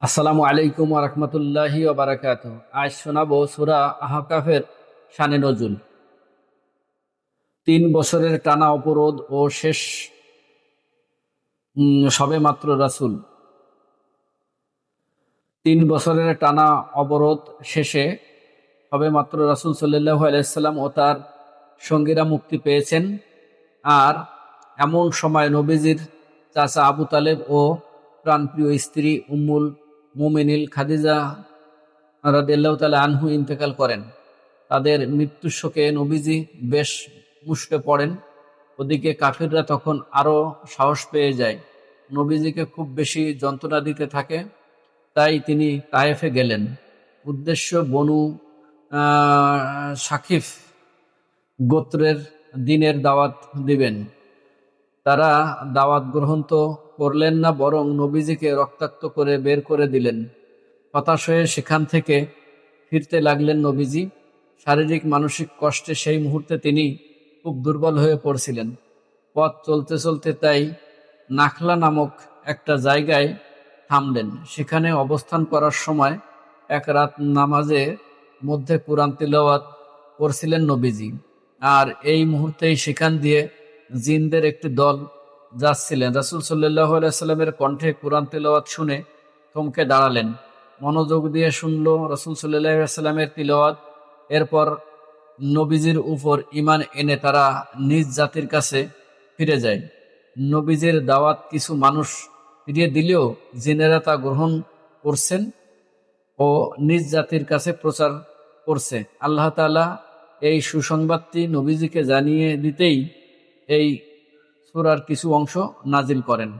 আসসালামু আলাইকুম ওয়া রাহমাতুল্লাহি ওয়া বারাকাতুহু। আজ শোনাবো সূরা আহকাফের শানে নজুল। 3 বছরের টানা অবরোধ ও শেষ সবেমাত্র রাসূল। 3 বছরের টানা অবরোধ শেষে সবেমাত্র রাসূল সাল্লাল্লাহু আলাইহি সাল্লাম ও তার সঙ্গীরা মুক্তি পেয়েছেন। আর এমন সময় নবীজির চাচা আবু তালেব ও প্রাণপ্রিয় স্ত্রী উম্মুল মুমিনিন খাদিজা রাদিয়াল্লাহু তাআলা আনহু ইন্তেকাল করেন। তাদের মৃত্যুর শোকে নবীজি বেশ মুষড়ে পড়েন। ওদিকে কাফিররা তখন আরো সাহস পেয়ে যায়, নবীজিকে খুব বেশি যন্ত্রণা দিতে থাকে। তাই তিনি তায়েফে গেলেন। উদ্দেশ্য বনু সাকিফ গোত্রের দিনের দাওয়াত দিবেন। তারা দাওয়াত গ্রহণ তো করলেন না, বরং নবীজিকে রক্তাক্ত করে বের করে দিলেন। হতাশ হয়ে সেখান থেকে ফিরতে লাগলেন নবীজি। শারীরিক মানসিক কষ্টে সেই মুহূর্তে তিনি খুব দুর্বল হয়ে পড়ছিলেন। পথ চলতে চলতে তাই নাখলা নামক একটা জায়গায় থামলেন। সেখানে অবস্থান করার সময় এক রাত নামাজের মধ্যে কুরআন তিলাওয়াত করছিলেন নবীজি। আর এই মুহূর্তেই সেখান দিয়ে জিনদের একটি দল যাচ্ছিলেন। রাসূল সাল্লাল্লাহু আলাইহি সাল্লামের কণ্ঠে কুরআন তিলাওয়াত শুনে থমকে দাঁড়ালেন, মনোযোগ দিয়ে শুনল রাসূল সাল্লাল্লাহু আলাইহি সাল্লামের তিলাওয়াত। এরপর নবীজির উপর ঈমান এনে তারা নিজ জাতির কাছে ফিরে যায়। নবীজির দাওয়াত কিছু মানুষ ফিরিয়ে দিলেও জিনেরা তা গ্রহণ করছেন ও নিজ জাতির কাছে প্রচার করছে। আল্লাহ তাআলা এই সুসংবাদটি নবীজিকে জানিয়ে দিতেই এই সূরার কিছু অংশ নাজিল করেন।